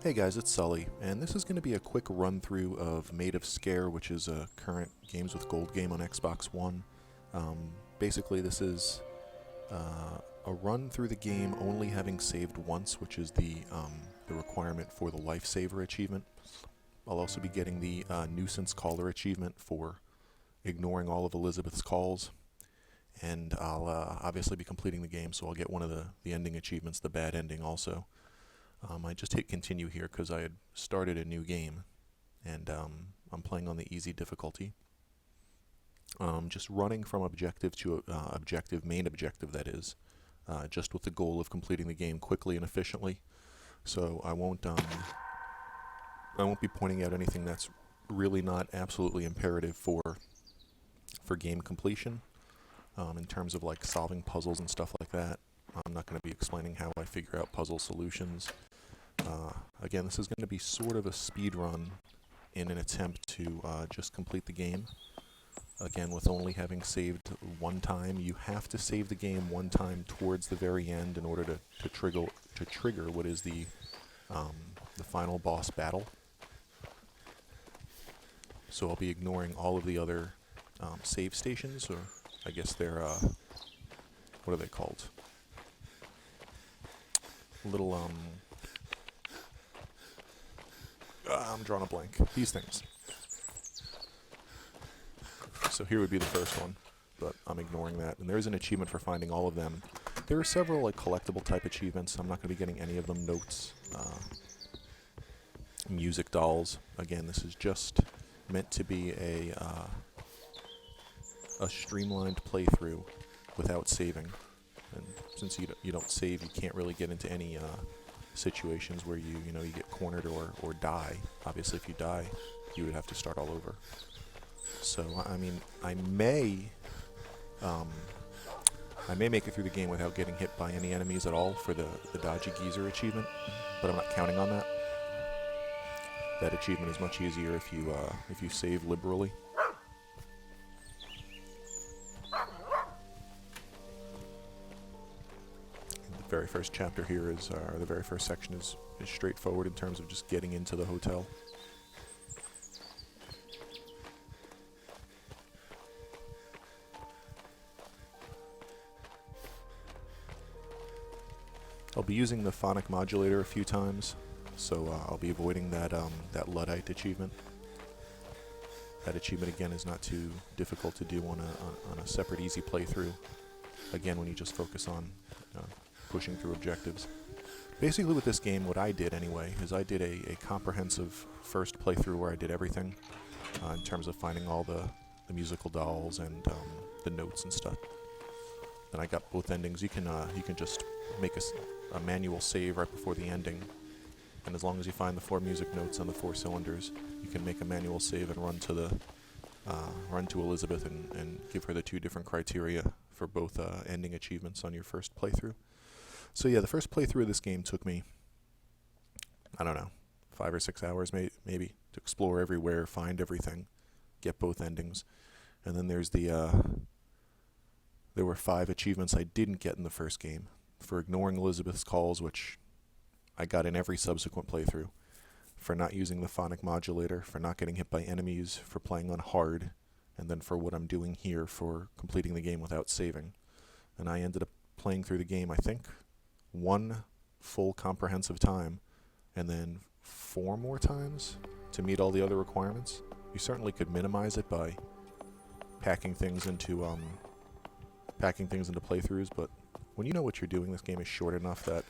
Hey guys, it's Sully, and this is going to be a quick run-through of Maid of Sker, which is a current Games with Gold game on Xbox One. Basically, this is a run through the game only having saved once, which is the requirement for the Lifesaver achievement. I'll also be getting the Nuisance Caller achievement for ignoring all of Elizabeth's calls, and I'll obviously be completing the game, so I'll get one of the ending achievements, the bad ending also. I just hit continue here because I had started a new game, and I'm playing on the easy difficulty. Just running from objective to main objective that is, just with the goal of completing the game quickly and efficiently. So I won't be pointing out anything that's really not absolutely imperative for game completion, in terms of like solving puzzles and stuff like that. I'm not going to be explaining how I figure out puzzle solutions. Again, this is going to be sort of a speed run in an attempt to just complete the game. Again, with only having saved one time, you have to save the game one time towards the very end in order to trigger what is the final boss battle. So I'll be ignoring all of the other save stations, or I guess they're what are they called? Little I'm drawing a blank. These things. So here would be the first one, but I'm ignoring that. And there's an achievement for finding all of them. There are several like collectible type achievements. I'm not going to be getting any of them. Notes, music dolls. Again, this is just meant to be a streamlined playthrough without saving. And since you don't save, you can't really get into any situations where you get cornered or die. Obviously, if you die, you would have to start all over. So I mean, I may make it through the game without getting hit by any enemies at all for the Dodgy Geezer achievement, but I'm not counting on that. That achievement is much easier if you save liberally. The very first chapter here is, the very first section is straightforward in terms of just getting into the hotel. I'll be using the Phonic Modulator a few times, so I'll be avoiding that Luddite achievement. That achievement again is not too difficult to do on a separate easy playthrough. Again, when you just focus on pushing through objectives. Basically with this game, what I did anyway, is I did a comprehensive first playthrough where I did everything in terms of finding all the musical dolls and the notes and stuff. Then I got both endings. You can just make a manual save right before the ending, and as long as you find the 4 music notes on the 4 cylinders, you can make a manual save and run to Elizabeth and give her the 2 different criteria for both ending achievements on your first playthrough. So yeah, the first playthrough of this game took me, I don't know, 5 or 6 hours maybe to explore everywhere, find everything, get both endings. And then there's there were 5 achievements I didn't get in the first game for ignoring Elizabeth's calls, which I got in every subsequent playthrough, for not using the Phonic Modulator, for not getting hit by enemies, for playing on hard, and then for what I'm doing here for completing the game without saving. And I ended up playing through the game, I think, 1 full comprehensive time, and then 4 more times to meet all the other requirements. You certainly could minimize it by packing things into playthroughs, but when you know what you're doing, this game is short enough that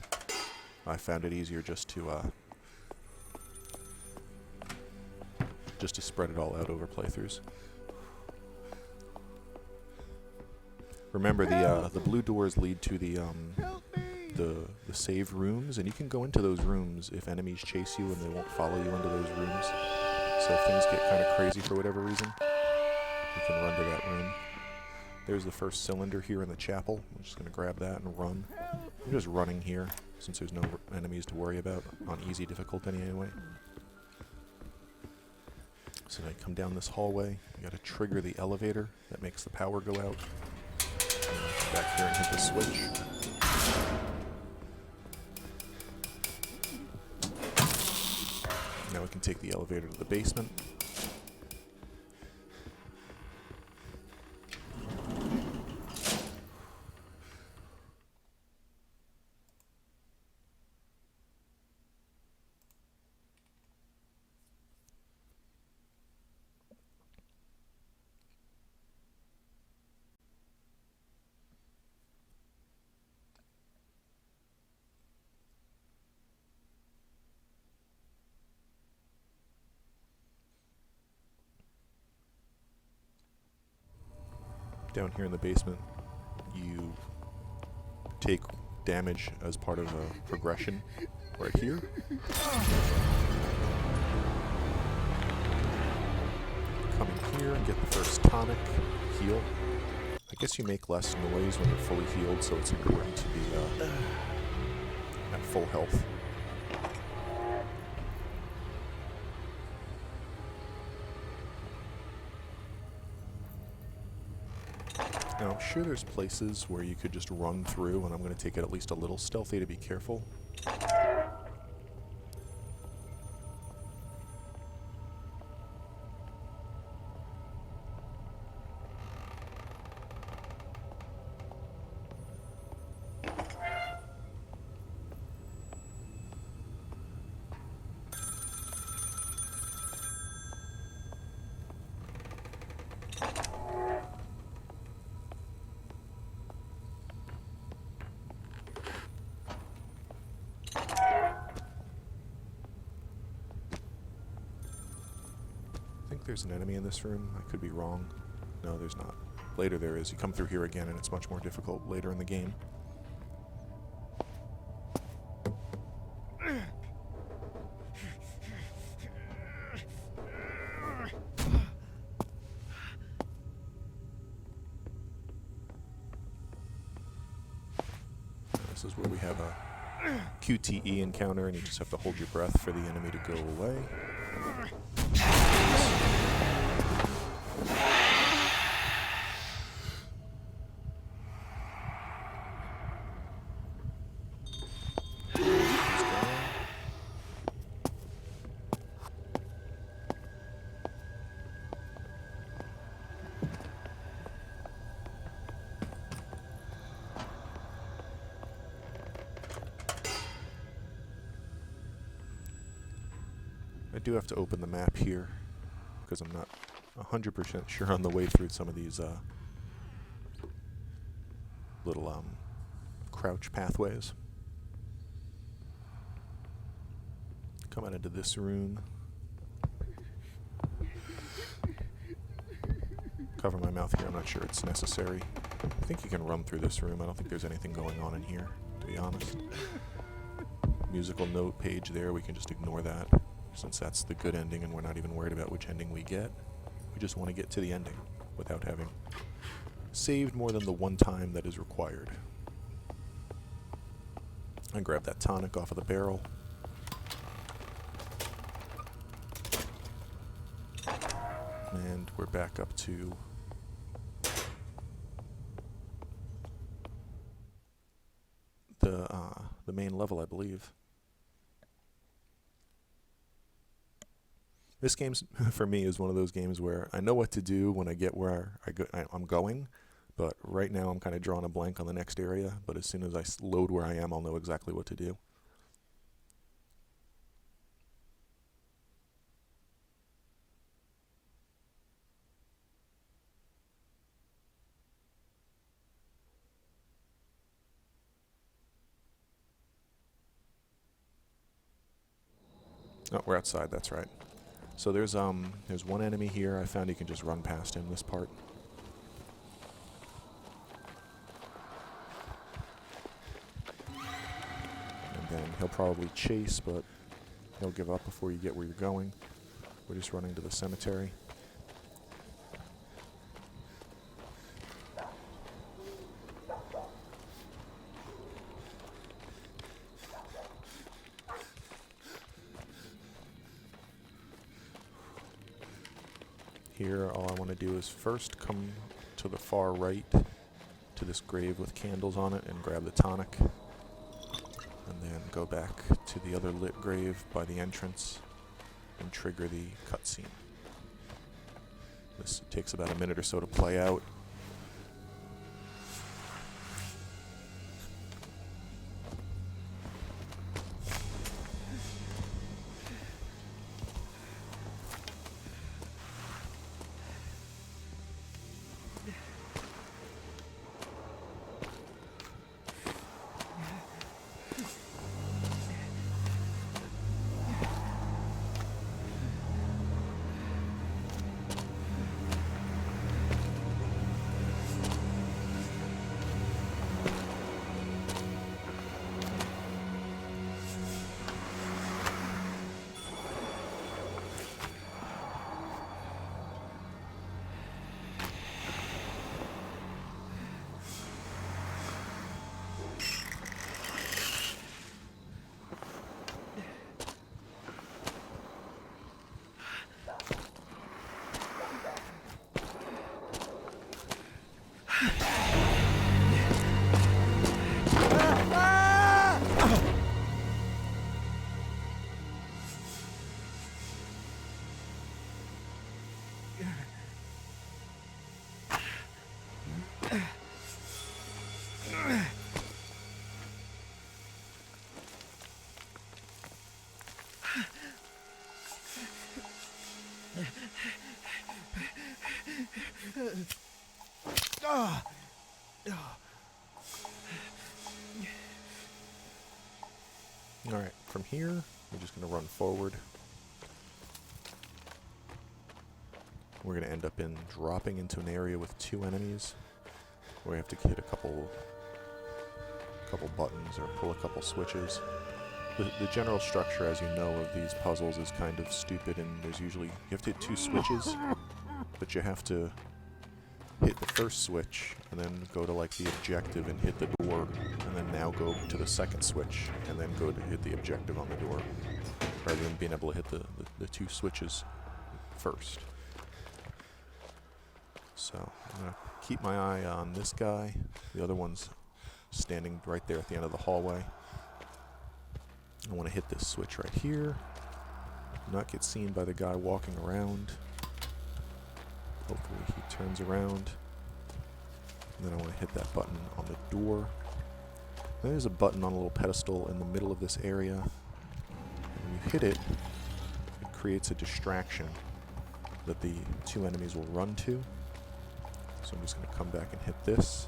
I found it easier just to spread it all out over playthroughs. Remember, the blue doors lead to the save rooms, and you can go into those rooms if enemies chase you, and they won't follow you into those rooms. So if things get kind of crazy for whatever reason, you can run to that room. There's the first cylinder here in the chapel. I'm just going to grab that and run. I'm just running here, since there's no enemies to worry about on easy difficulty anyway. So I come down this hallway. You got to trigger the elevator that makes the power go out. Back here and hit the switch. can take the elevator to the basement. Down here in the basement, you take damage as part of a progression right here. Come in here and get the first tonic, heal. I guess you make less noise when you're fully healed, so it's important to be at full health. Now, I'm sure there's places where you could just run through, and I'm going to take it at least a little stealthy to be careful. I think there's an enemy in this room. I could be wrong. No, there's not. Later there is. You come through here again and it's much more difficult later in the game. This is where we have a QTE encounter and you just have to hold your breath for the enemy to go away. I do have to open the map here because I'm not 100% sure on the way through some of these little crouch pathways. Coming into this room. Cover my mouth here, I'm not sure it's necessary. I think you can run through this room. I don't think there's anything going on in here, to be honest. Musical note page there, we can just ignore that, since that's the good ending and we're not even worried about which ending we get. We just want to get to the ending without having saved more than the one time that is required. I grab that tonic off of the barrel. And we're back up to the main level, I believe. This game, for me, is one of those games where I know what to do when I get where I'm going, but right now I'm kind of drawing a blank on the next area, but as soon as I load where I am, I'll know exactly what to do. Oh, we're outside, that's right. So there's one enemy here. I found you can just run past him this part. And then he'll probably chase, but he'll give up before you get where you're going. We're just running to the cemetery. Here, all I want to do is first come to the far right to this grave with candles on it and grab the tonic. And then go back to the other lit grave by the entrance and trigger the cutscene. This takes about a minute or so to play out. Alright, from here, we're just going to run forward. We're going to end up in dropping into an area with 2 enemies, where we have to hit a couple buttons or pull a couple switches. The general structure, as you know, of these puzzles is kind of stupid, and there's usually, you have to hit 2 switches, but you have to hit the first switch, and then go to like the objective and hit the door, and then now go to the second switch, and then go to hit the objective on the door, rather than being able to hit the 2 switches first. So, I'm going to keep my eye on this guy. The other one's standing right there at the end of the hallway. I want to hit this switch right here. Not get seen by the guy walking around. Hopefully he turns around. And then I want to hit that button on the door. There's a button on a little pedestal in the middle of this area. And when you hit it, it creates a distraction that the 2 enemies will run to. So I'm just going to come back and hit this.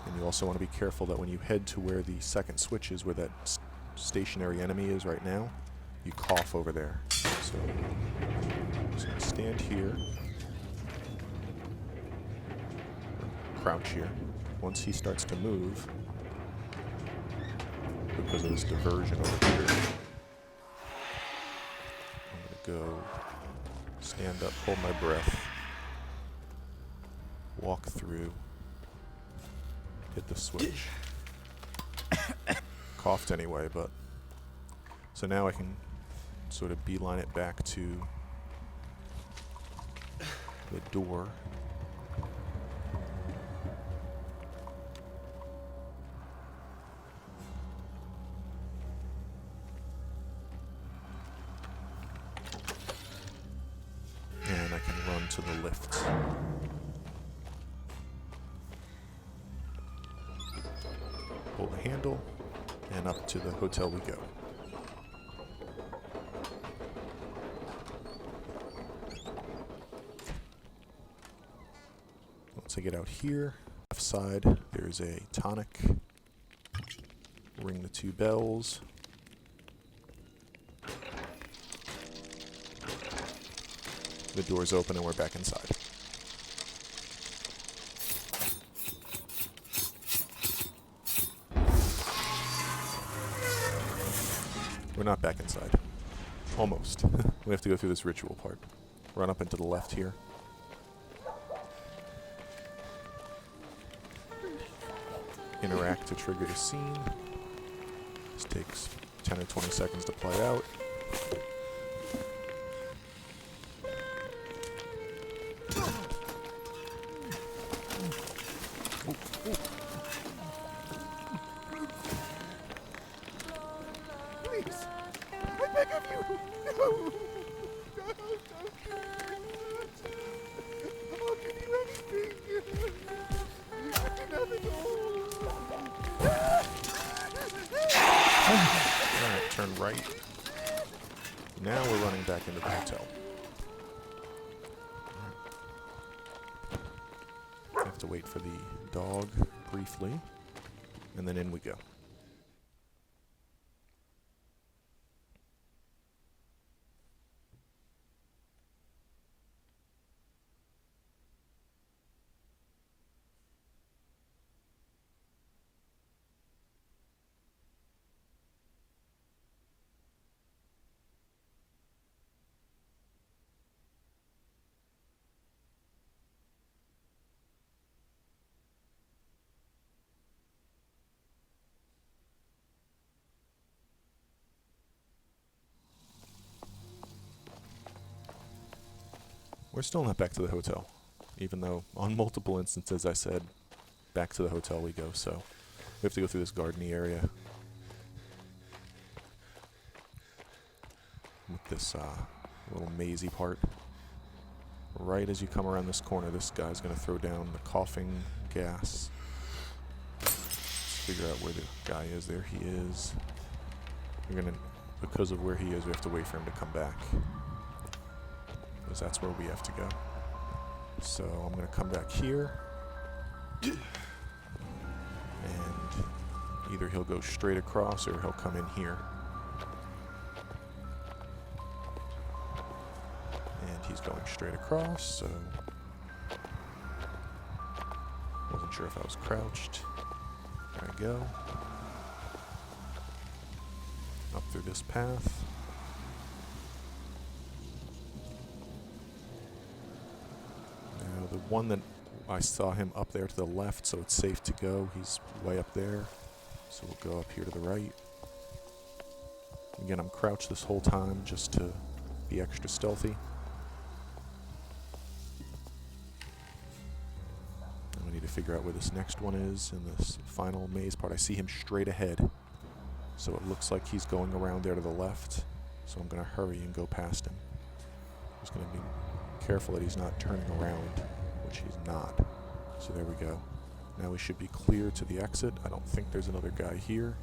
And you also want to be careful that when you head to where the second switch is, where that stationary enemy is right now, you cough over there. So I'm just going to stand here, crouch here. Once he starts to move, because of this diversion over here, I'm going to go stand up, hold my breath, walk through, hit the switch. Coughed anyway, but so now I can sort of beeline it back to the door. And I can run to the lift. Pull the handle, and up to the hotel we go. Once I get out here, left side, there's a tonic. Ring the 2 bells. The door's open and we're back inside. We're not back inside. Almost. We have to go through this ritual part. Run up and to the left here. Interact to trigger the scene. This takes 10 or 20 seconds to play out. Alright, turn right. Now we're running back into the hotel. I have to wait for the dog briefly, and then in we go. We're still not back to the hotel, even though on multiple instances I said back to the hotel we go, so we have to go through this gardeny area with this little mazy part. Right as you come around this corner, this guy's going to throw down the coughing gas. Let's figure out where the guy is. There he is. We're going to, because of where he is, we have to wait for him to come back, because that's where we have to go. So I'm going to come back here, and either he'll go straight across or he'll come in here. And he's going straight across, so wasn't sure if I was crouched. There I go. Up through this path. The one that I saw him up there to the left, so it's safe to go. He's way up there, so we'll go up here to the right. Again, I'm crouched this whole time just to be extra stealthy. I need to figure out where this next one is in this final maze part. I see him straight ahead, so it looks like he's going around there to the left, so I'm going to hurry and go past him. Just going to be careful that he's not turning around, which he's not. So there we go. Now we should be clear to the exit. I don't think there's another guy here.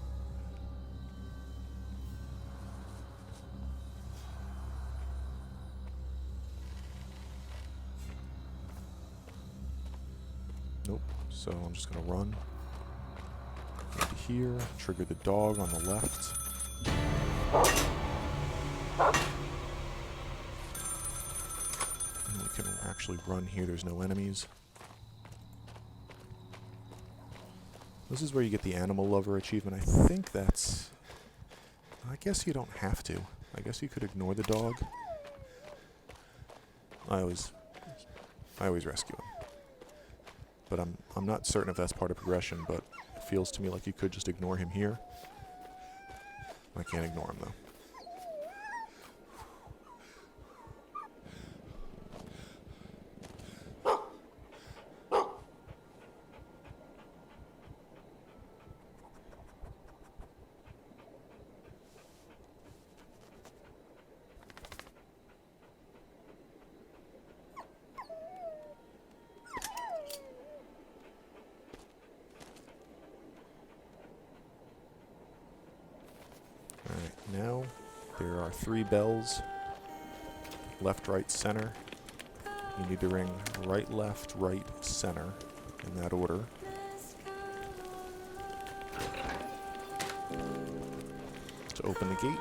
Nope. So I'm just going to run into here, trigger the dog on the left. We can actually run here, there's no enemies. This is where you get the Animal Lover achievement. I think that's... I guess you don't have to. I guess you could ignore the dog. I always rescue him. But I'm not certain if that's part of progression, but it feels to me like you could just ignore him here. I can't ignore him though. Now, there are 3 bells, left, right, center. You need to ring right, left, right, center, in that order. To open the gate.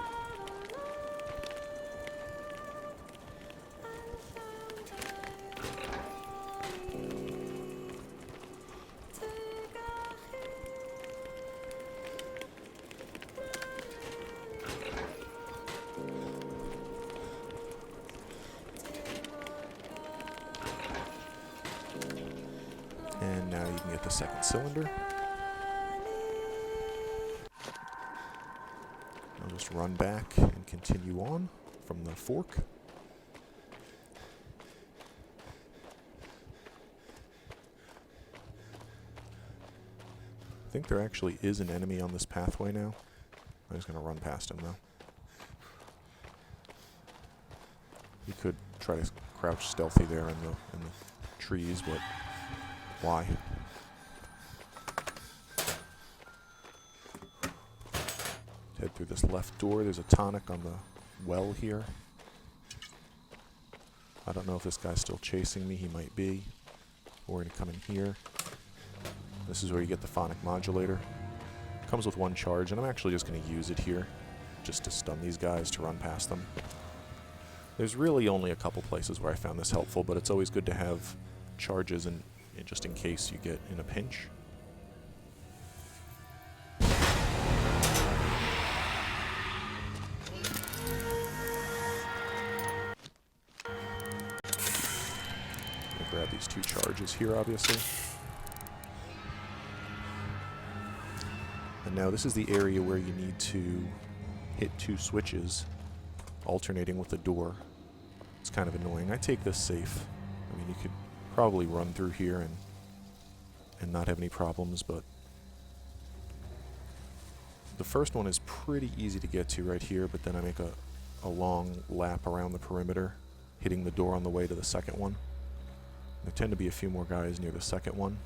And now you can get the second cylinder. I'll just run back and continue on from the fork. I think there actually is an enemy on this pathway now. I'm just going to run past him though. You could try to crouch stealthy there in the trees, but why? Head through this left door. There's a tonic on the well here. I don't know if this guy's still chasing me. He might be. We're going to come in here. This is where you get the Phonic Modulator. Comes with one charge, and I'm actually just going to use it here just to stun these guys, to run past them. There's really only a couple places where I found this helpful, but it's always good to have charges and just in case you get in a pinch. Grab these two charges here, obviously. And now this is the area where you need to hit two switches, alternating with the door. It's kind of annoying. I take this safe. I mean, you could probably run through here and not have any problems, but the first one is pretty easy to get to right here, but then I make a long lap around the perimeter, hitting the door on the way to the second one. There tend to be a few more guys near the second one.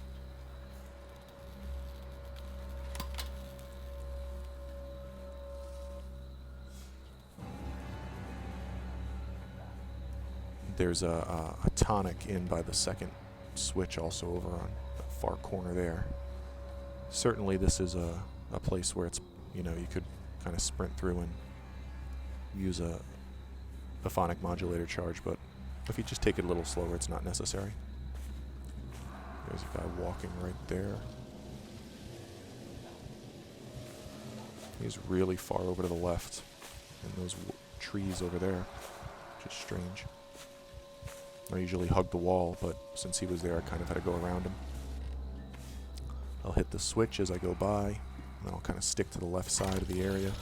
There's a tonic in by the second switch also over on the far corner there. Certainly this is a place where it's, you know, you could kind of sprint through and use a Phonic Modulator charge, but if you just take it a little slower, it's not necessary. There's a guy walking right there. He's really far over to the left in those trees over there, which is strange. I usually hug the wall, but since he was there, I kind of had to go around him. I'll hit the switch as I go by, and then I'll kind of stick to the left side of the area.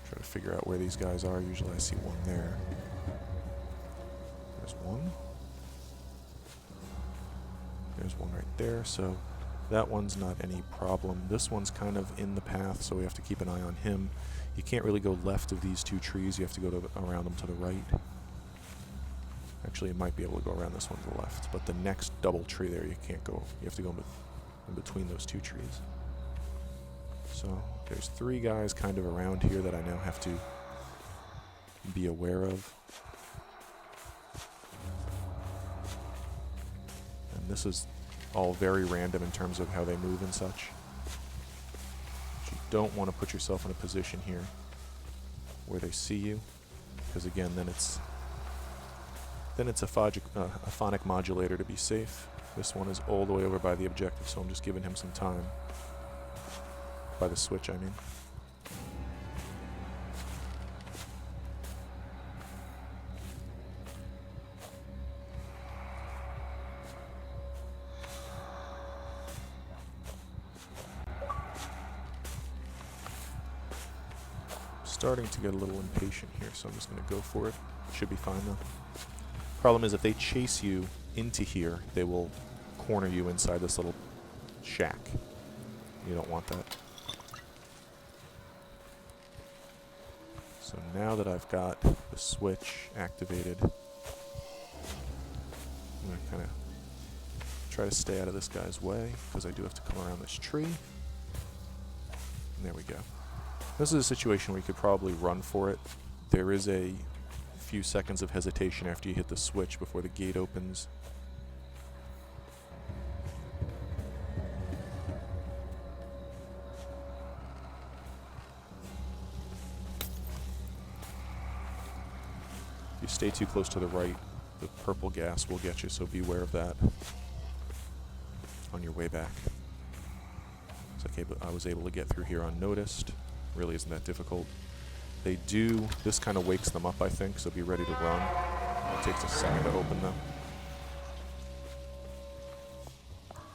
Try to figure out where these guys are. Usually I see one there. There's one. There's one right there, so that one's not any problem. This one's kind of in the path, so we have to keep an eye on him. You can't really go left of these two trees. You have to go around them to the right. Actually, you might be able to go around this one to the left, but the next double tree there, you can't go. You have to go in between those two trees. So there's three guys kind of around here that I now have to be aware of. And this is all very random in terms of how they move and such. But you don't want to put yourself in a position here where they see you, because again, then it's a Phonic Modulator to be safe. This one is all the way over by the objective, so I'm just giving him some time. By the switch, I mean. Starting to get a little impatient here, so I'm just going to go for it. Should be fine though. Problem is, if they chase you into here, they will corner you inside this little shack. You don't want that. So now that I've got the switch activated, I'm going to kind of try to stay out of this guy's way, because I do have to come around this tree. And there we go. This is a situation where you could probably run for it. There is a few seconds of hesitation after you hit the switch before the gate opens. If you stay too close to the right, the purple gas will get you, so beware of that on your way back. It's okay, but I was able to get through here unnoticed. Really isn't that difficult. This kind of wakes them up, I think, so be ready to run. It takes a second to open them.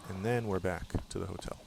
And then we're back to the hotel.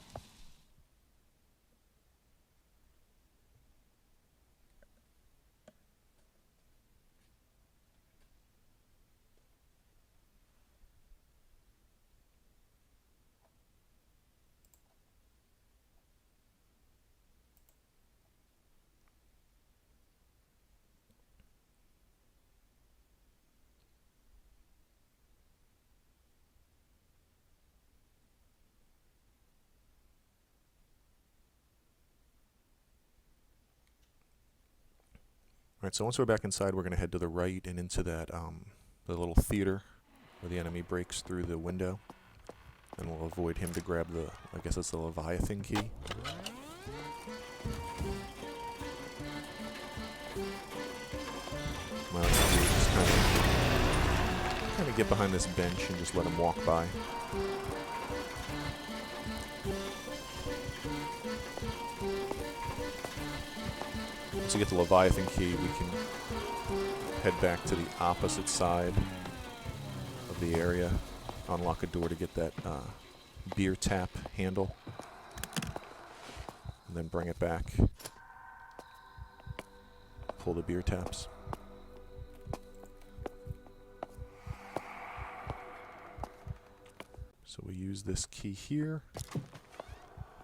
Alright, so once we're back inside, we're going to head to the right and into that the little theater where the enemy breaks through the window. And we'll avoid him to grab the, I guess it's the Leviathan key. Well, just kind of get behind this bench and just let him walk by. Once we get the Leviathan key, we can head back to the opposite side of the area, unlock a door to get that beer tap handle, and then bring it back, pull the beer taps. So we use this key here.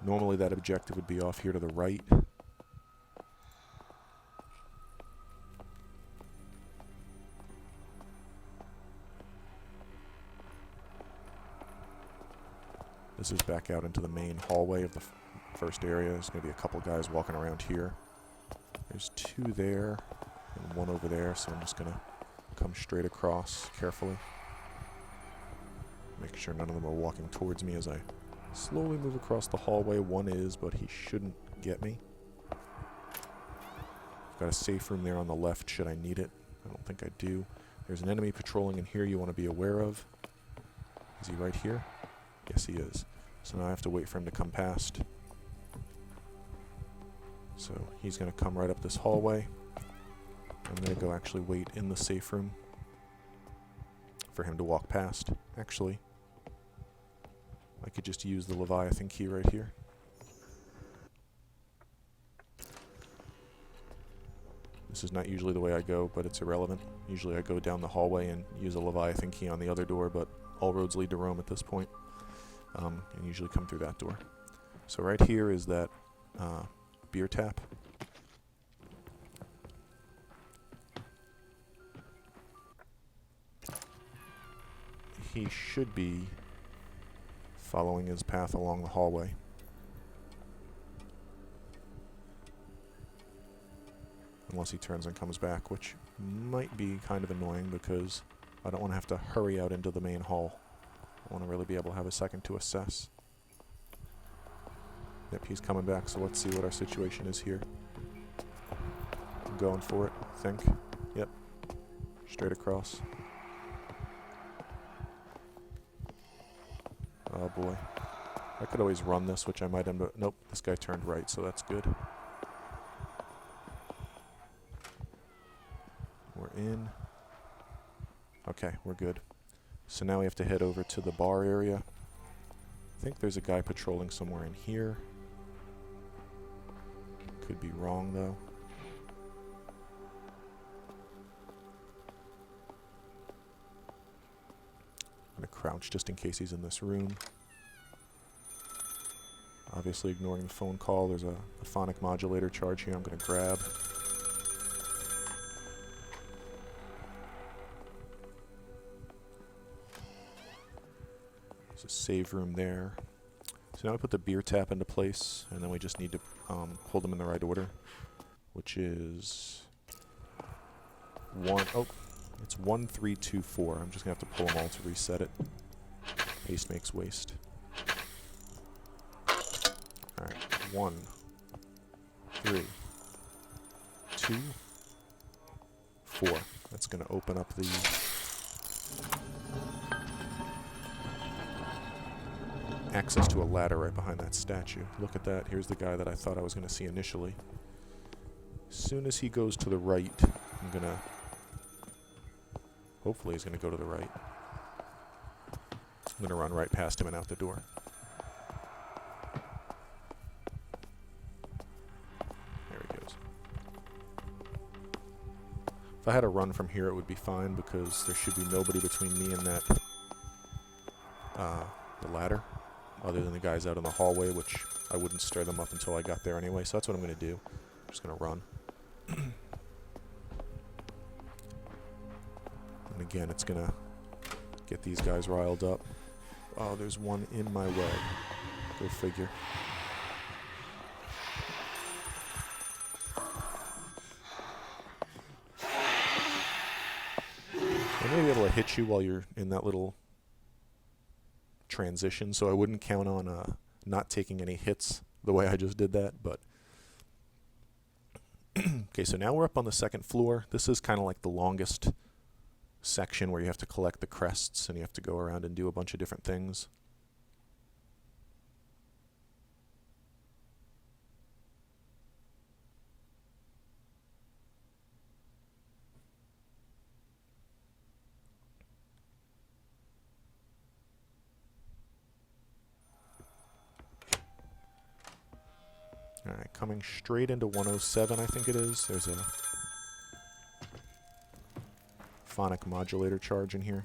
Normally that objective would be off here to the right. This is back out into the main hallway of the first area. There's going to be a couple guys walking around here. There's two there and one over there, so I'm just going to come straight across carefully. Make sure none of them are walking towards me as I slowly move across the hallway. One is, but he shouldn't get me. I've got a safe room there on the left should I need it. I don't think I do. There's an enemy patrolling in here you want to be aware of. Is he right here? Yes, he is. So now I have to wait for him to come past. So he's going to come right up this hallway. I'm going to go actually wait in the safe room for him to walk past. Actually, I could just use the Leviathan key right here. This is not usually the way I go, but it's irrelevant. Usually I go down the hallway and use a Leviathan key on the other door, but all roads lead to Rome at this point. And usually come through that door. So right here is that beer tap. He should be following his path along the hallway. Unless he turns and comes back, which might be kind of annoying because I don't want to have to hurry out into the main hall. I want to really be able to have a second to assess. Yep, he's coming back, so let's see what our situation is here. I'm going for it, I think. Yep. Straight across. Oh boy. I could always run this, which I might end up... Nope, this guy turned right, so that's good. We're in. Okay, we're good. So now we have to head over to the bar area. I think there's a guy patrolling somewhere in here. Could be wrong, though. I'm going to crouch just in case he's in this room. Obviously ignoring the phone call. There's a Phonic Modulator charge here I'm going to grab. There's a save room there. So now we put the beer tap into place, and then we just need to pull them in the right order, which is it's 1, 3, 2, 4. I'm just gonna have to pull them all to reset it. Haste makes waste. All right, 1, 3, 2, 4. That's gonna open up the access to a ladder right behind that statue. Look at that. Here's the guy that I thought I was going to see initially. As soon as he goes to the right, I'm going to... Hopefully he's going to go to the right. I'm going to run right past him and out the door. There he goes. If I had a run from here, it would be fine because there should be nobody between me and that the ladder, other than the guys out in the hallway, which I wouldn't stir them up until I got there anyway, so that's what I'm going to do. I'm just going to run. And again, it's going to get these guys riled up. Oh, there's one in my way. Go figure. may be able to hit you while you're in that little transition, so I wouldn't count on not taking any hits the way I just did that, but okay, so now we're up on the second floor. This is kind of like the longest section where you have to collect the crests and you have to go around and do a bunch of different things. Alright, coming straight into 107, I think it is. There's a Phonic Modulator charge in here.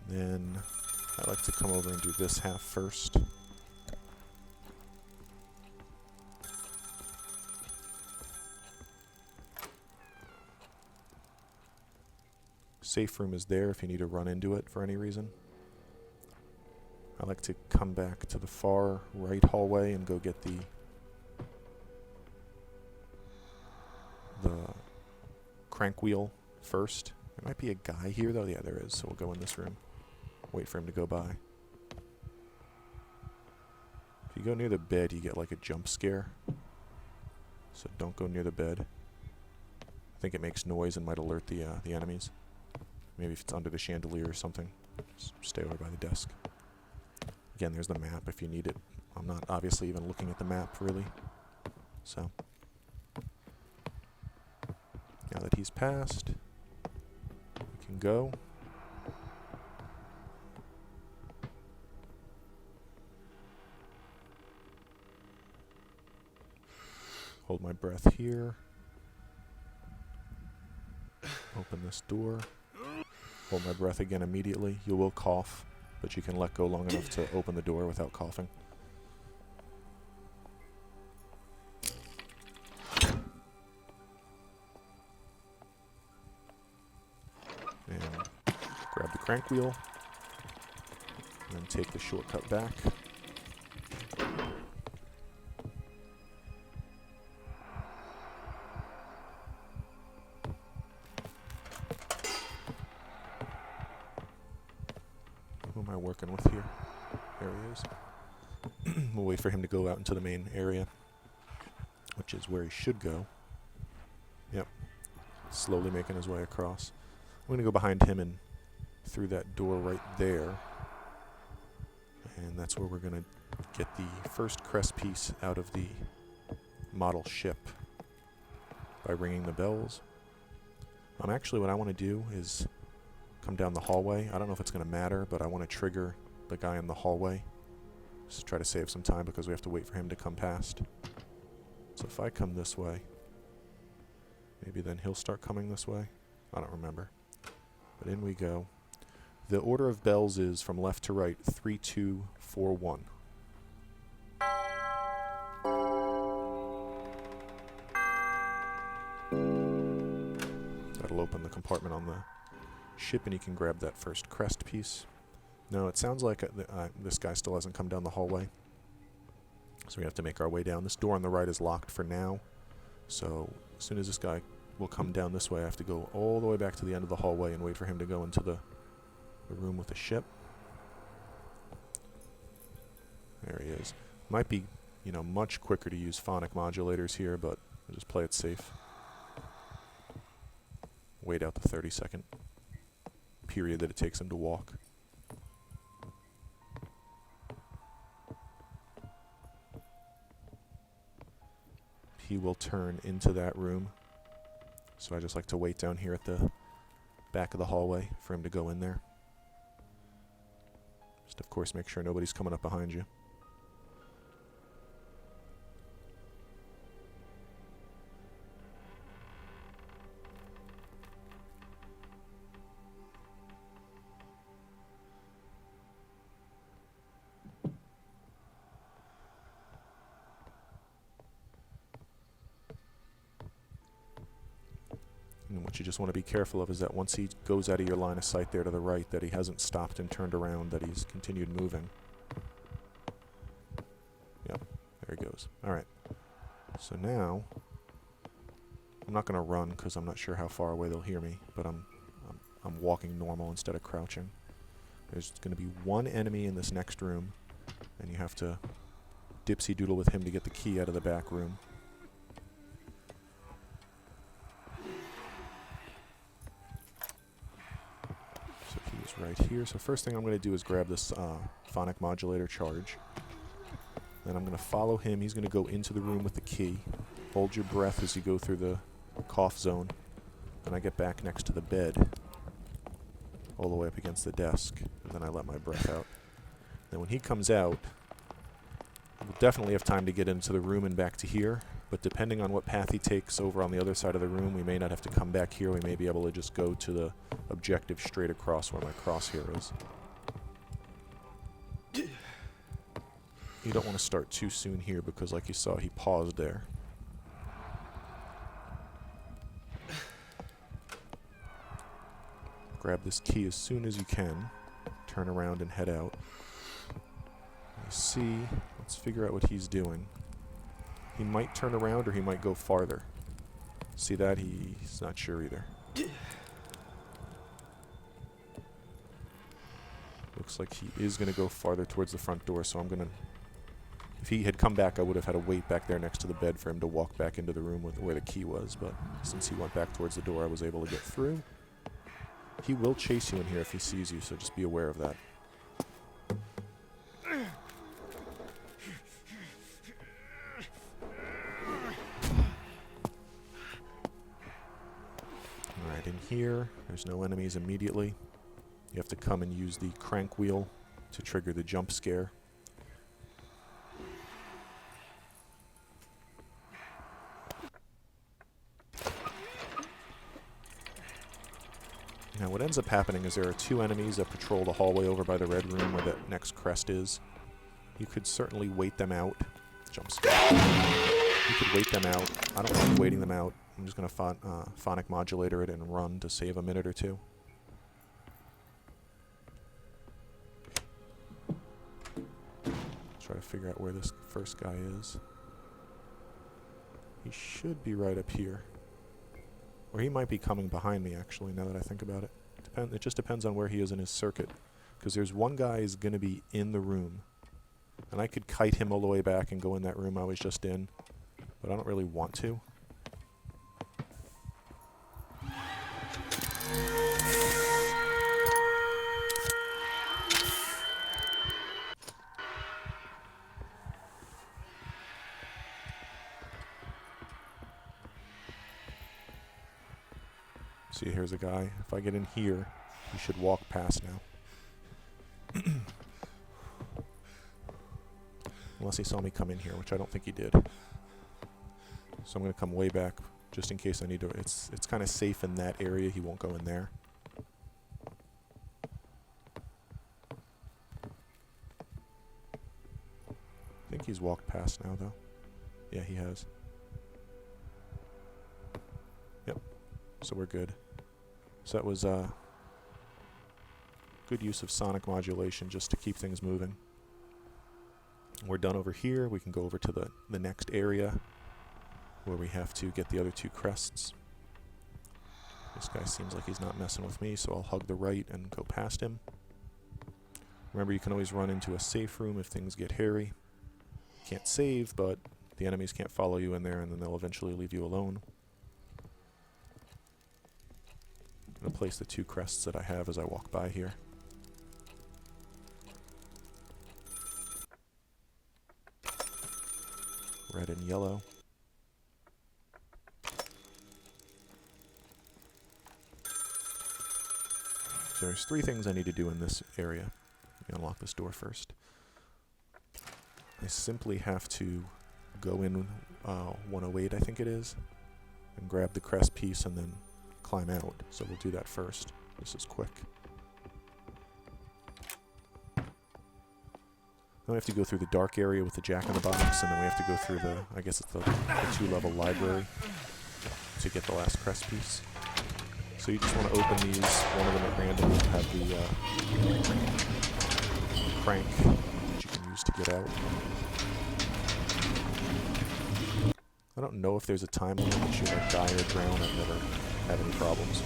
Then I like to come over and do this half first. Safe room is there if you need to run into it for any reason. I like to come back to the far right hallway and go get the crank wheel first. There might be a guy here though. Yeah, there is. So we'll go in this room. Wait for him to go by. If you go near the bed, you get like a jump scare. So don't go near the bed. I think it makes noise and might alert the enemies. Maybe if it's under the chandelier or something. Just stay over by the desk. Again, there's the map if you need it. I'm not obviously even looking at the map, really. So, now that he's passed, we can go. Hold my breath here. Open this door. Hold my breath again immediately. You will cough, but you can let go long enough to open the door without coughing. And grab the crank wheel, and then take the shortcut back. Who am I working with here? There he is. We'll wait for him to go out into the main area, which is where he should go. Yep. Slowly making his way across. I'm going to go behind him and through that door right there. And that's where we're going to get the first crest piece out of the model ship by ringing the bells. Actually, what I want to do is come down the hallway. I don't know if it's going to matter, but I want to trigger the guy in the hallway. Just try to save some time because we have to wait for him to come past. So if I come this way, maybe then he'll start coming this way. I don't remember. But in we go. The order of bells is from left to right, 3, 2, 4, 1. That'll open the compartment on the ship and you can grab that first crest piece. No, it sounds like this guy still hasn't come down the hallway. So we have to make our way down. This door on the right is locked for now. So as soon as this guy will come down this way, I have to go all the way back to the end of the hallway and wait for him to go into the room with the ship. There he is. Might be, much quicker to use phonic modulators here, but I'll just play it safe. Wait out the 30-second period that it takes him to walk. He will turn into that room. So I just like to wait down here at the back of the hallway for him to go in there. Just of course make sure nobody's coming up behind you. And what you just want to be careful of is that once he goes out of your line of sight there to the right, that he hasn't stopped and turned around, that he's continued moving. Yep, there he goes. Alright, so now I'm not going to run because I'm not sure how far away they'll hear me, but I'm walking normal instead of crouching. There's going to be one enemy in this next room, and you have to dipsy doodle with him to get the key out of the back room. So he's right here. So first thing I'm going to do is grab this Phonic Modulator charge. Then I'm going to follow him. He's going to go into the room with the key. Hold your breath as you go through the cough zone. Then I get back next to the bed, all the way up against the desk, and then I let my breath out. Then when he comes out, we'll definitely have time to get into the room and back to here, but depending on what path he takes over on the other side of the room, we may not have to come back here. We may be able to just go to the objective straight across where my crosshair is. You don't want to start too soon here because, like you saw, he paused there. Grab this key as soon as you can. Turn around and head out. You see, let's figure out what he's doing. He might turn around or he might go farther. See that? He's not sure either. Looks like he is going to go farther towards the front door, so I'm going to... If he had come back, I would have had to wait back there next to the bed for him to walk back into the room where the key was, but since he went back towards the door, I was able to get through. He will chase you in here if he sees you, so just be aware of that. Alright, in here, there's no enemies immediately. You have to come and use the crank wheel to trigger the jump scare. Now what ends up happening is there are two enemies that patrol the hallway over by the red room where the next crest is. You could certainly wait them out. Jump scare. You could wait them out. I don't like waiting them out. I'm just going to Phonic Modulator it and run to save a minute or two. Try to figure out where this first guy is. He should be right up here. Or he might be coming behind me, actually, now that I think about it. It just depends on where he is in his circuit. Because there's one guy who's going to be in the room. And I could kite him all the way back and go in that room I was just in. But I don't really want to. See, here's a guy. If I get in here, he should walk past now. Unless he saw me come in here, which I don't think he did. So I'm going to come way back, just in case I need to. It's kind of safe in that area. He won't go in there. I think he's walked past now, though. Yeah, he has. Yep. So we're good. So that was good use of sonic modulation just to keep things moving. We're done over here. We can go over to the next area where we have to get the other two crests. This guy seems like he's not messing with me, so I'll hug the right and go past him. Remember, you can always run into a safe room if things get hairy. Can't save, but the enemies can't follow you in there, and then they'll eventually leave you alone. I'm going to place the two crests that I have as I walk by here. Red and yellow. So there's three things I need to do in this area. Let me unlock this door first. I simply have to go in 108, I think it is, and grab the crest piece and then climb out. So we'll do that first. This is quick. Then we have to go through the dark area with the jack-in-the-box, and then we have to go through the, I guess it's the two-level library to get the last crest piece. So you just want to open these, one of them at random will have the crank that you can use to get out. I don't know if there's a time limit that you like die or drown. I've never had any problems.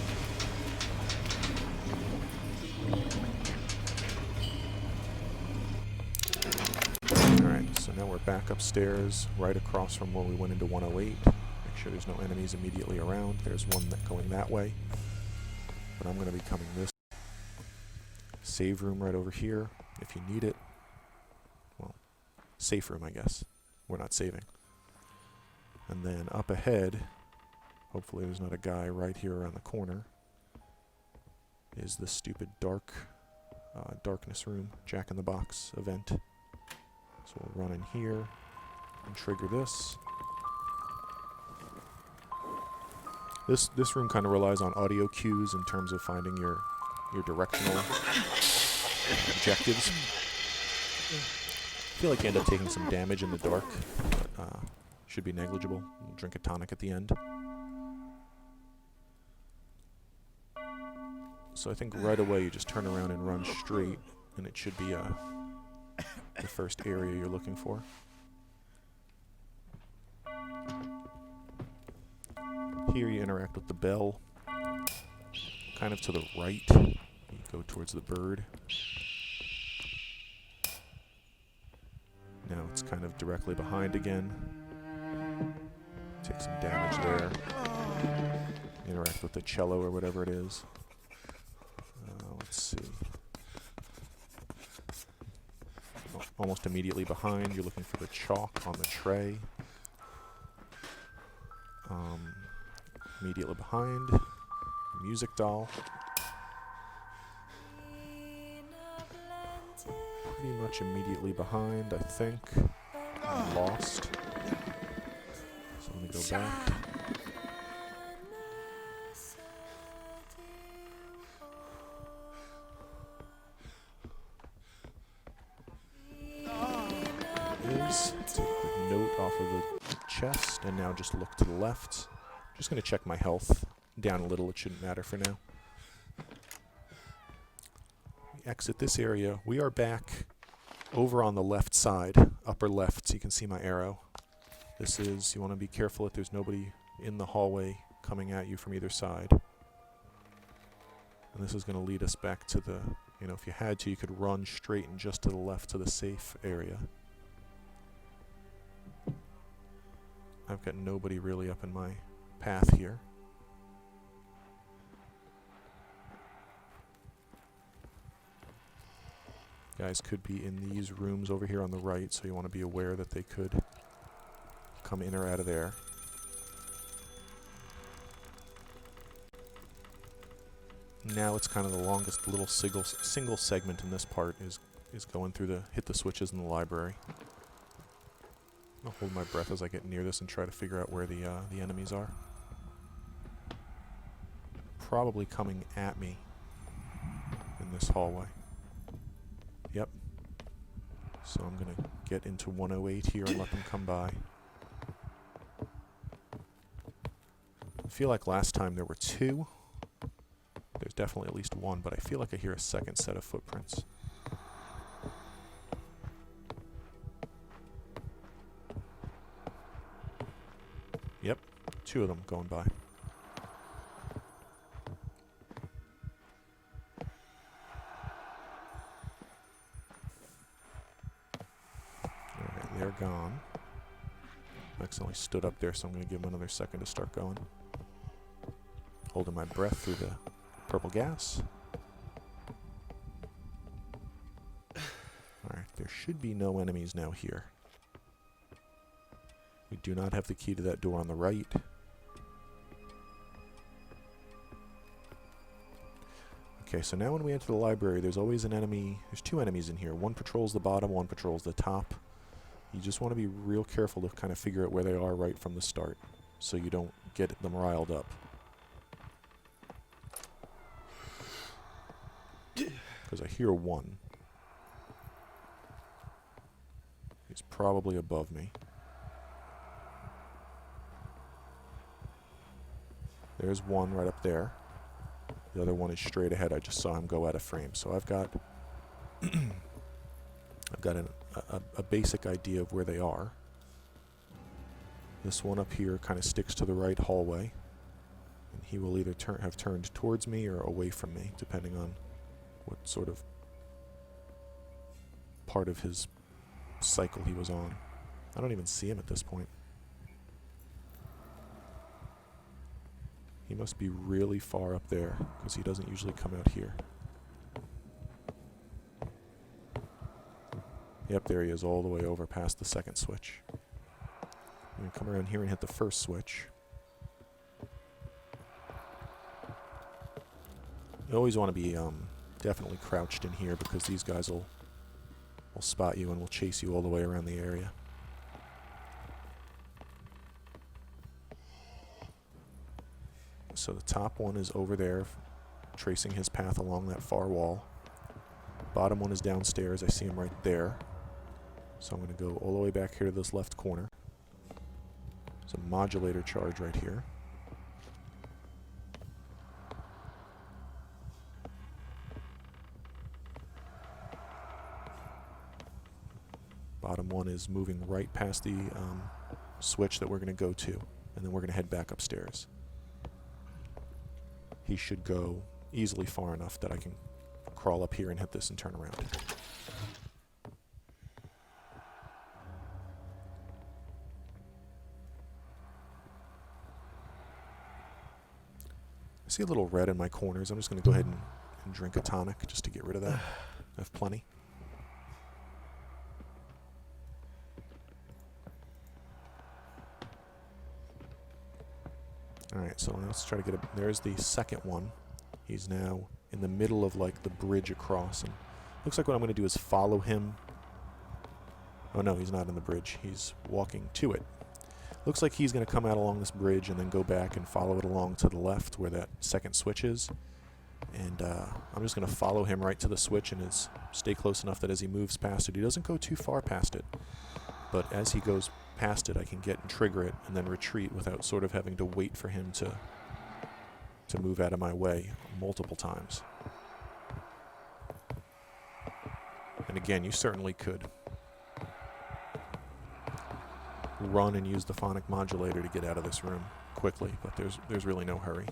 Alright, so now we're back upstairs, right across from where we went into 108. Make sure there's no enemies immediately around. There's one going that way. But I'm going to be coming this way. Save room right over here, if you need it. Well, safe room, I guess. We're not saving. And then up ahead, hopefully there's not a guy right here around the corner, is the stupid darkness room, Jack-in-the-Box event. So we'll run in here and trigger this. This room kind of relies on audio cues in terms of finding your directional objectives. I feel like you end up taking some damage in the dark, but should be negligible. We'll drink a tonic at the end. So I think right away you just turn around and run straight, and it should be the first area you're looking for. Here you interact with the bell, kind of to the right. You go towards the bird. Now it's kind of directly behind again. Take some damage there. Interact with the cello or whatever it is. Let's see. Almost immediately behind, you're looking for the chalk on the tray. Immediately behind, music doll. Pretty much immediately behind, I think. I'm lost. So let me go back. Take the note off of the chest, and now just look to the left. Just going to check my health down a little. It shouldn't matter for now. We exit this area. We are back over on the left side, upper left, so you can see my arrow. This is, you want to be careful that there's nobody in the hallway coming at you from either side. And this is going to lead us back to the, if you had to, you could run straight and just to the left to the safe area. I've got nobody really up in my path here. Guys could be in these rooms over here on the right, so you want to be aware that they could come in or out of there. Now it's kind of the longest little single segment in this part is going through the hit the switches in the library. I'll hold my breath as I get near this and try to figure out where the enemies are. Probably coming at me in this hallway. Yep. So I'm going to get into 108 here and let them come by. I feel like last time there were two. There's definitely at least one, but I feel like I hear a second set of footprints. Yep, two of them going by. Alright, they're gone. I accidentally stood up there, so I'm going to give them another second to start going. Holding my breath through the purple gas. Alright, there should be no enemies now here. We do not have the key to that door on the right. Okay, so now when we enter the library, there's always an enemy. There's two enemies in here. One patrols the bottom, one patrols the top. You just want to be real careful to kind of figure out where they are right from the start, so you don't get them riled up. Because I hear one. He's probably above me. There's one right up there. The other one is straight ahead. I just saw him go out of frame. So I've got a basic idea of where they are. This one up here kind of sticks to the right hallway, and he will either have turned towards me or away from me, depending on what sort of part of his cycle he was on. I don't even see him at this point. He must be really far up there, because he doesn't usually come out here. Yep, there he is, all the way over past the second switch. I'm going to come around here and hit the first switch. You always want to be definitely crouched in here, because these guys will spot you and will chase you all the way around the area. So the top one is over there, tracing his path along that far wall. Bottom one is downstairs. I see him right there. So I'm going to go all the way back here to this left corner. There's a modulator charge right here. Bottom one is moving right past the switch that we're going to go to, and then we're going to head back upstairs. He should go easily far enough that I can crawl up here and hit this and turn around. I see a little red in my corners. I'm just going to go ahead and drink a tonic just to get rid of that. I have plenty. Alright, so let's try to get a... There's the second one. He's now in the middle of, like, the bridge across. And looks like what I'm going to do is follow him. Oh, no, he's not in the bridge. He's walking to it. Looks like he's going to come out along this bridge and then go back and follow it along to the left where that second switch is. And I'm just going to follow him right to the switch and stay close enough that as he moves past it, he doesn't go too far past it. But as he goes past it, I can get and trigger it and then retreat without sort of having to wait for him to move out of my way multiple times. And again, you certainly could run and use the Phonic Modulator to get out of this room quickly, but there's really no hurry.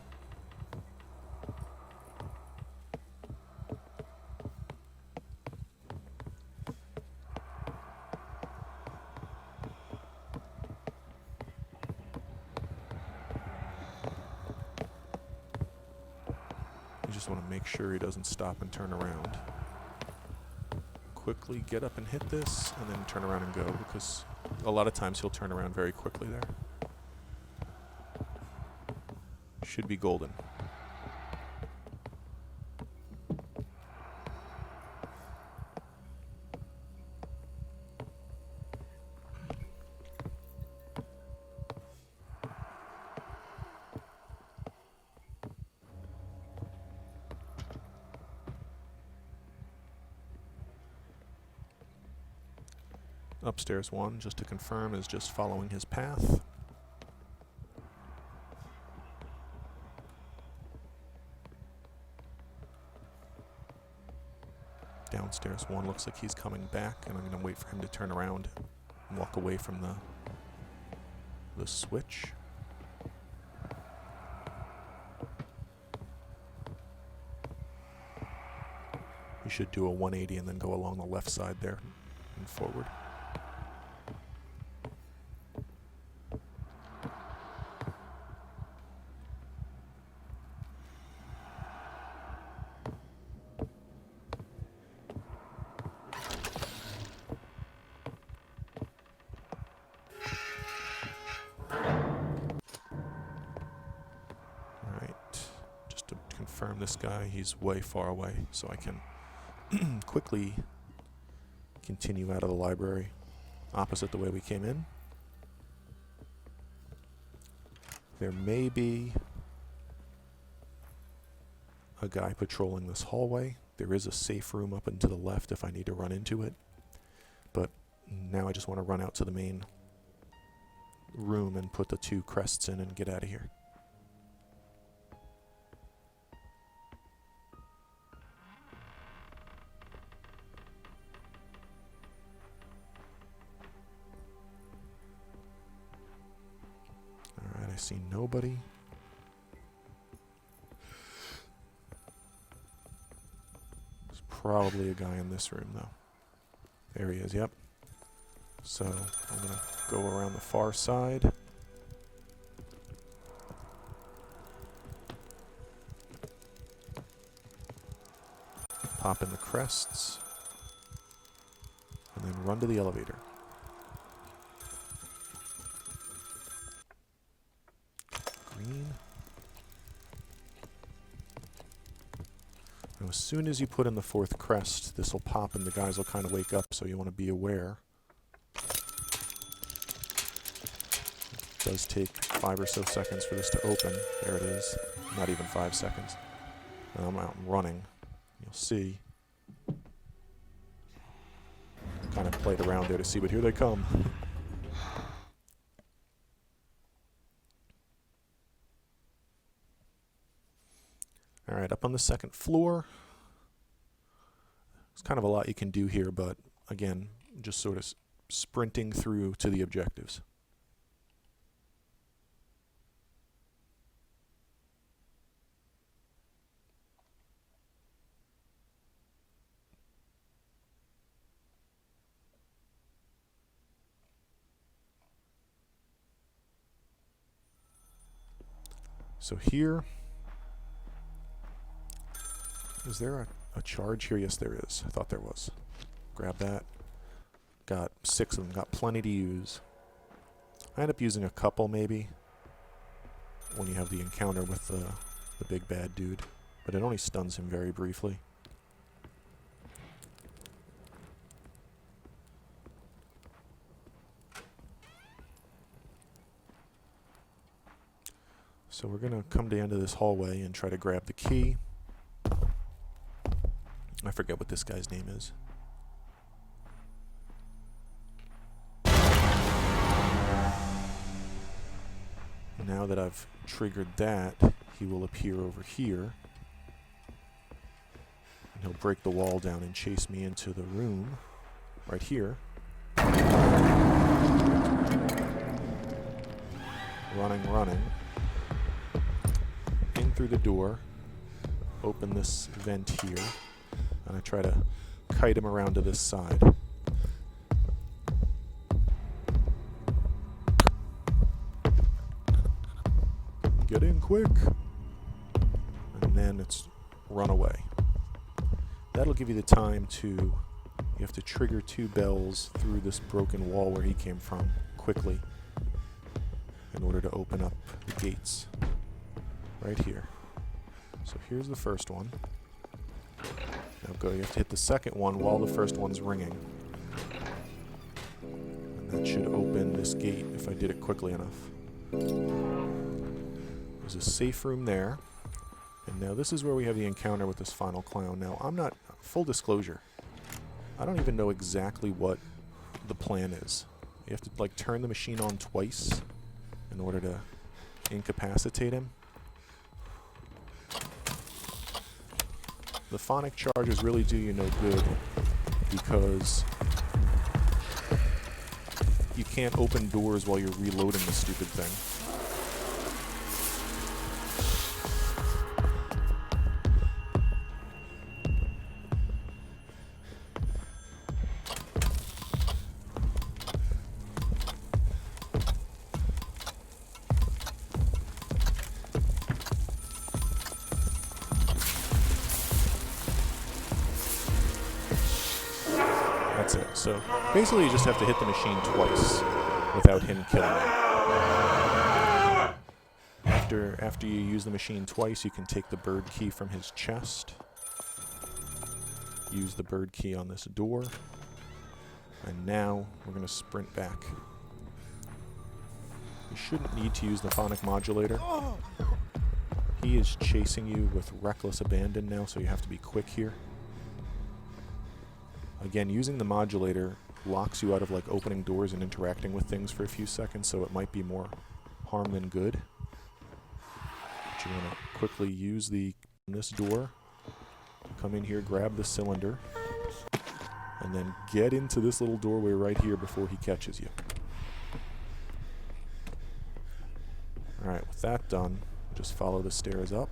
Just want to make sure he doesn't stop and turn around. Quickly get up and hit this, and then turn around and go, because a lot of times he'll turn around very quickly there. Should be golden. Upstairs one, just to confirm, is just following his path. Downstairs one looks like he's coming back, and I'm going to wait for him to turn around and walk away from the switch. You should do a 180 and then go along the left side there and forward. Confirm this guy, he's way far away, so I can quickly continue out of the library opposite the way we came in. There may be a guy patrolling this hallway. There is a safe room up and to the left if I need to run into it, but now I just want to run out to the main room and put the 2 crests in and get out of here. I see nobody. There's probably a guy in this room, though. There he is, yep. So, I'm going to go around the far side. Pop in the crests. And then run to the elevator. Green. Now, as soon as you put in the 4th crest, this will pop and the guys will kind of wake up, so you want to be aware. It does take 5 or so seconds for this to open. There it is. Not even 5 seconds. Now I'm out and running. You'll see. Kind of played around there to see, but here they come. Alright, up on the 2nd floor. There's kind of a lot you can do here, but again, just sort of sprinting through to the objectives. So here, is there a charge here? Yes, there is. I thought there was. Grab that. Got 6 of them. Got plenty to use. I end up using a couple, maybe, when you have the encounter with the big bad dude. But it only stuns him very briefly. So we're going to come to the end of this hallway and try to grab the key. I forget what this guy's name is. Now that I've triggered that, he will appear over here. And he'll break the wall down and chase me into the room right here. Running. In through the door. Open this vent here. And I try to kite him around to this side. Get in quick. And then it's run away. That'll give you the time to, you have to trigger 2 bells through this broken wall where he came from quickly in order to open up the gates. Right here. So here's the first one. Now go, you have to hit the second one while the first one's ringing. And that should open this gate if I did it quickly enough. There's a safe room there. And now this is where we have the encounter with this final clown. Now I'm not, full disclosure, I don't even know exactly what the plan is. You have to like turn the machine on twice in order to incapacitate him. The phonic charges really do you no good because you can't open doors while you're reloading the stupid thing. That's it. So basically you just have to hit the machine twice without him killing you. After you use the machine twice, you can take the bird key from his chest. Use the bird key on this door. And now we're going to sprint back. You shouldn't need to use the Phonic Modulator. He is chasing you with reckless abandon now, so you have to be quick here. Again, using the modulator locks you out of like opening doors and interacting with things for a few seconds, so it might be more harm than good. But you want to quickly use this door, come in here, grab the cylinder, and then get into this little doorway right here before he catches you. Alright, with that done, just follow the stairs up.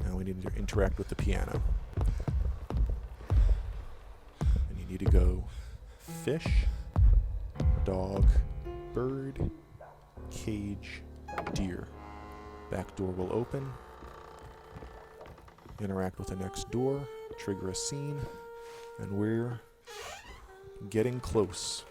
Now we need to interact with the piano. And you need to go fish, dog, bird, cage, deer. Back door will open. Interact with the next door, trigger a scene, and we're getting close.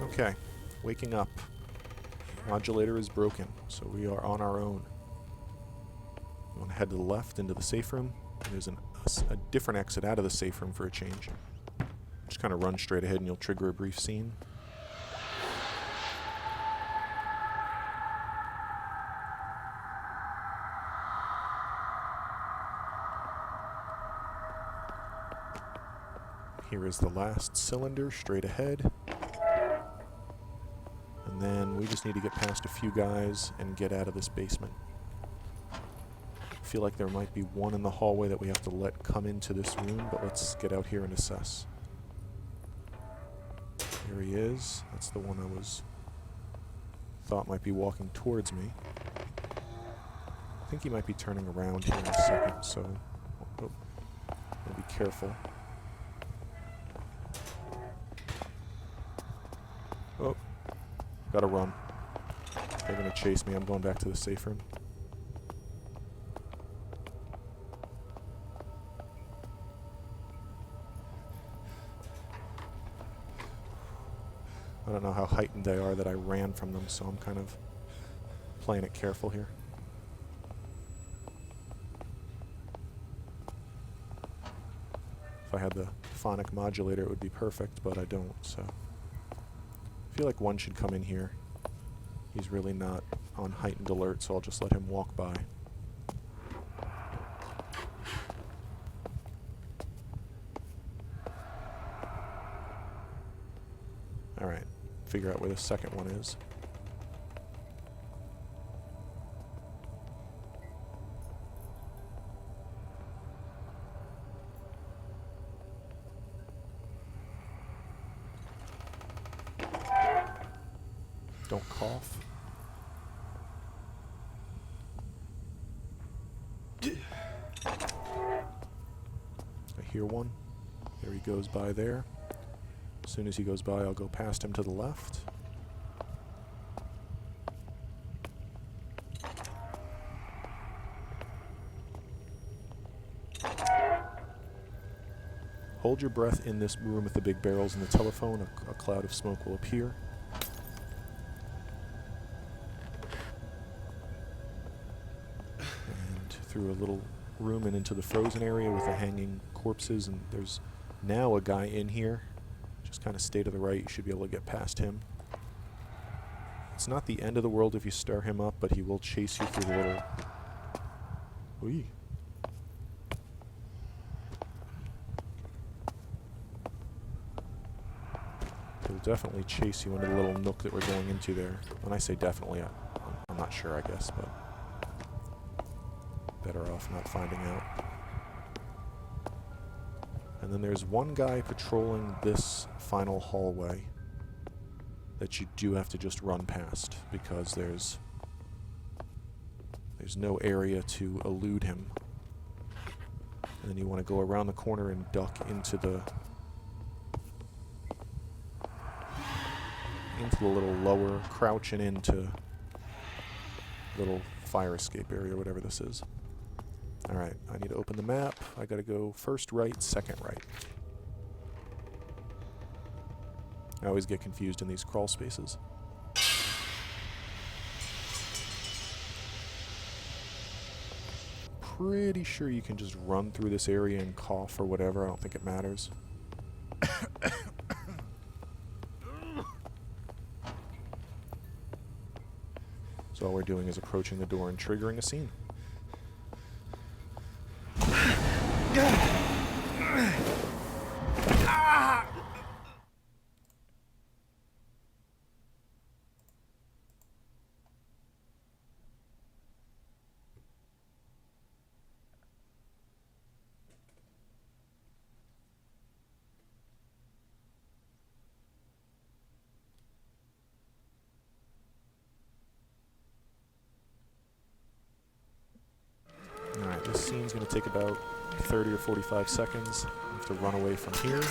Okay, waking up. Modulator is broken, so we are on our own. We want to head to the left into the safe room. There's a different exit out of the safe room for a change. Just kind of run straight ahead and you'll trigger a brief scene. Here is the last cylinder straight ahead. And then we just need to get past a few guys and get out of this basement. I feel like there might be one in the hallway that we have to let come into this room, but let's get out here and assess. Here he is. That's the one I thought might be walking towards me. I think he might be turning around here in a second, so I'll be careful. Oh. Gotta run. They're gonna chase me. I'm going back to the safe room. I don't know how heightened they are that I ran from them, so I'm kind of playing it careful here. If I had the Phonic Modulator, it would be perfect, but I don't, so... I feel like one should come in here. He's really not on heightened alert, so I'll just let him walk by. Alright, figure out where the second one is. Don't cough. I hear one. There he goes by there. As soon as he goes by, I'll go past him to the left. Hold your breath in this room with the big barrels and the telephone. A cloud of smoke will appear. Through a little room and into the frozen area with the hanging corpses, and there's now a guy in here. Just kind of stay to the right. You should be able to get past him. It's not the end of the world if you stir him up, but he will chase you through the little... Whee. He'll definitely chase you into the little nook that we're going into there. When I say definitely, I'm not sure, I guess, but... better off not finding out. And then there's one guy patrolling this final hallway that you do have to just run past, because there's no area to elude him. And then you want to go around the corner and duck into the little lower, crouching into little fire escape area, whatever this is. Alright, I need to open the map. I gotta go first right, second right. I always get confused in these crawl spaces. Pretty sure you can just run through this area and cough or whatever. I don't think it matters. So all we're doing is approaching the door and triggering a scene. Alright, this scene's going to take about 30 or 45 seconds. You have to run away from here.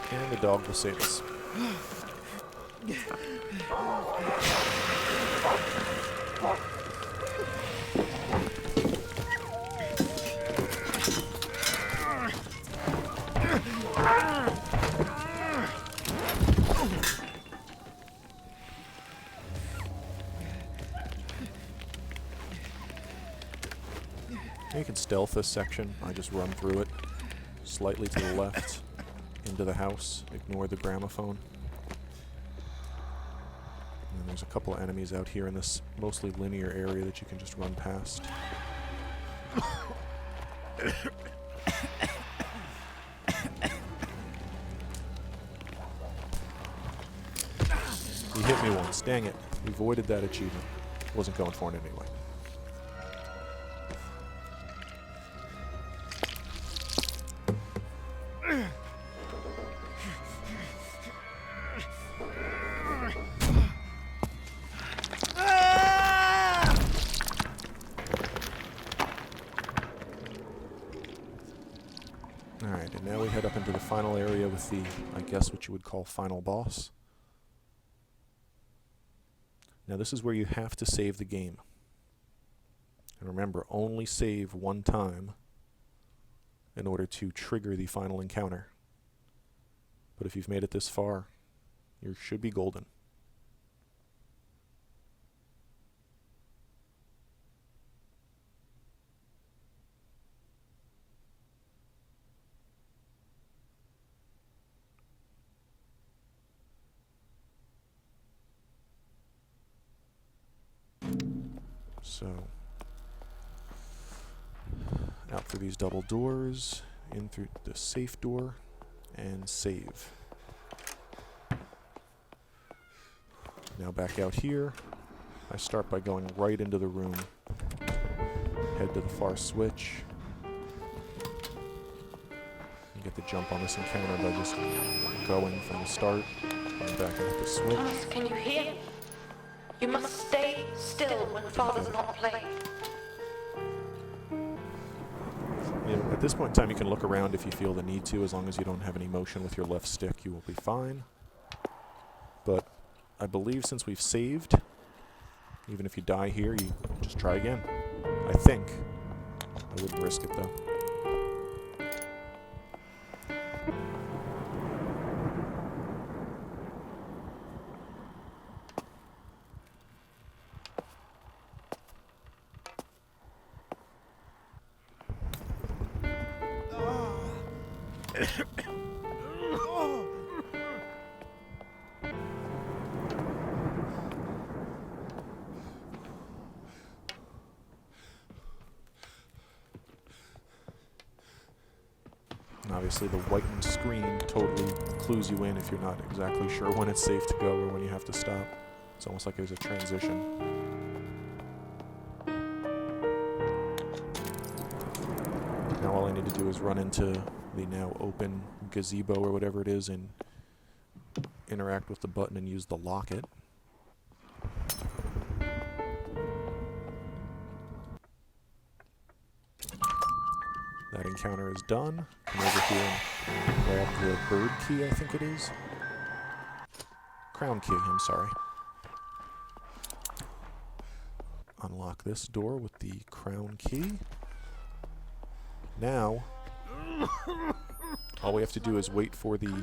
And the dog will save us. You can stealth this section. I just run through it slightly to the left into the house. Ignore the gramophone. And there's a couple of enemies out here in this mostly linear area that you can just run past. He hit me once. Dang it. We avoided that achievement. Wasn't going for it anyway. Alright, and now we head up into the final area with the, I guess what you would call final boss. Now this is where you have to save the game. And remember, only save one time in order to trigger the final encounter. But if you've made it this far, you should be golden. So, out through these double doors, in through the safe door, and save. Now back out here, I start by going right into the room, head to the far switch, and get the jump on this encounter by just going from the start, and back into the switch. Thomas, can you hear me? You must stay still when Father's not playing. At this point in time, you can look around if you feel the need to. As long as you don't have any motion with your left stick, you will be fine. But I believe since we've saved, even if you die here, you just try again. I think. I wouldn't risk it, though. Obviously, the whitened screen totally clues you in if you're not exactly sure when it's safe to go or when you have to stop. It's almost like there's a transition. all I need to do is run into the now open gazebo or whatever it is and interact with the button and use the locket. That encounter is done. Come over here and grab the bird key, I think it is. Crown key, I'm sorry. Unlock this door with the crown key. Now, all we have to do is wait for the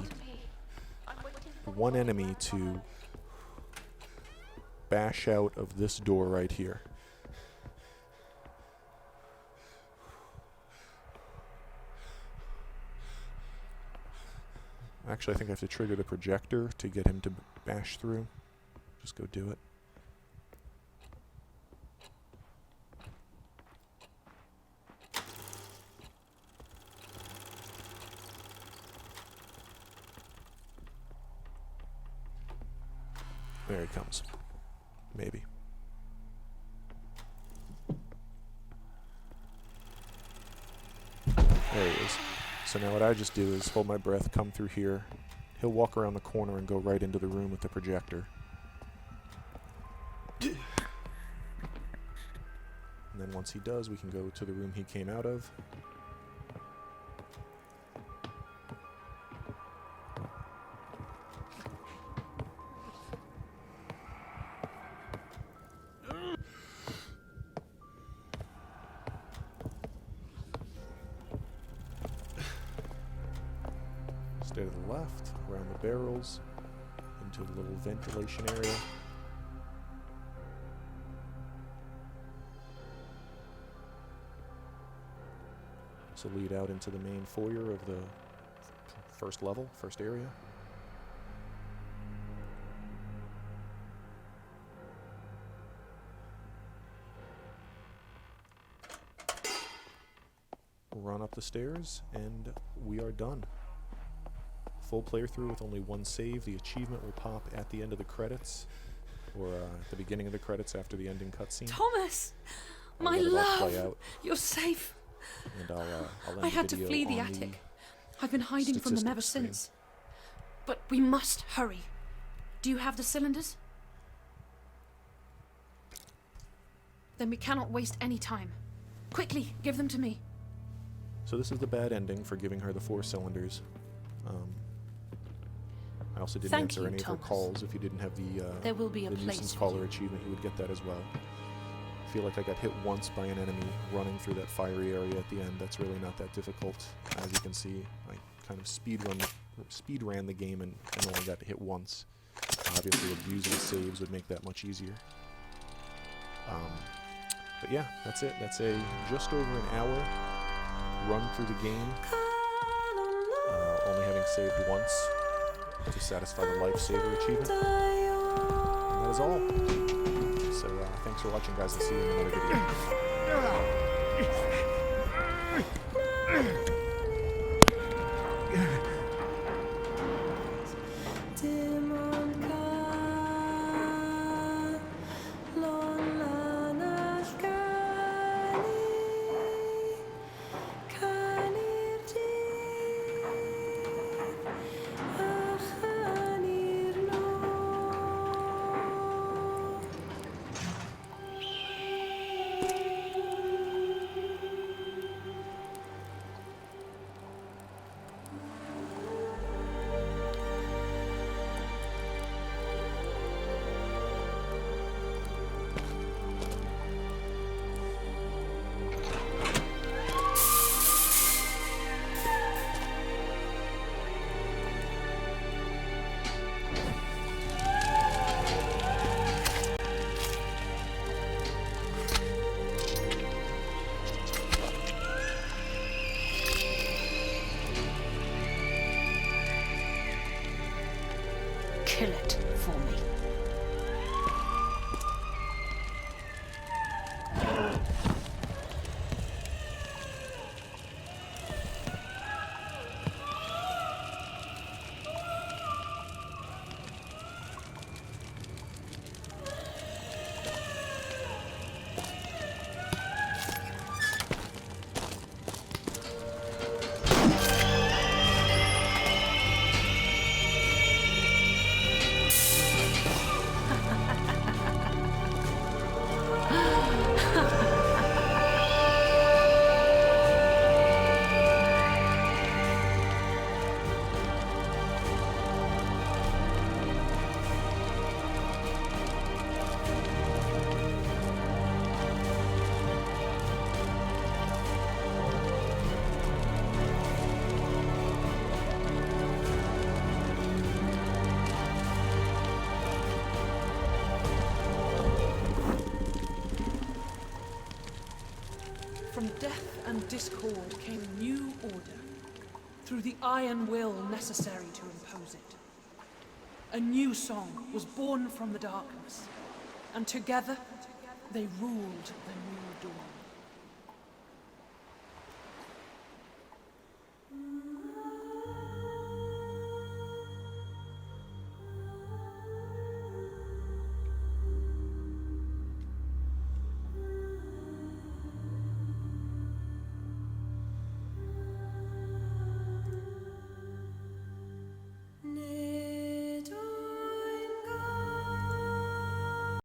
one enemy to bash out of this door right here. Actually, I think I have to trigger the projector to get him to bash through. Just go do it. There he comes. Maybe. There he is. So now what I just do is hold my breath, come through here. He'll walk around the corner and go right into the room with the projector. And then once he does, we can go to the room he came out of. Stay to the left, around the barrels, into a little ventilation area. So lead out into the main foyer of the first level, first area. Run up the stairs, and we are done. Full player through with only one save. The achievement will pop at the end of the credits, or at the beginning of the credits after the ending cutscene. Thomas! I'll My let it all play love! out, You're safe! and I'll end I the had to video flee the on attic. I've been hiding from them ever statistics screen. since. But we must hurry. Do you have the cylinders? Then we cannot waste any time. Quickly, give them to me. So this is the bad ending for giving her the 4 cylinders. I also didn't Thank answer you, any of her Thomas. calls. If you didn't have the There will be a the place nuisance for caller you. achievement, you would get that as well. I feel like I got hit once by an enemy running through that fiery area at the end. That's really not that difficult. As you can see, I kind of speed ran the game and only got hit once. Obviously, abusing saves would make that much easier. But yeah, that's it. That's a just over an hour run through the game, only having saved once to satisfy the lifesaver achievement. And that is all. So thanks for watching, guys, and see you in another video. From death and discord came new order, through the iron will necessary to impose it. A new song was born from the darkness, and together they ruled the new dawn.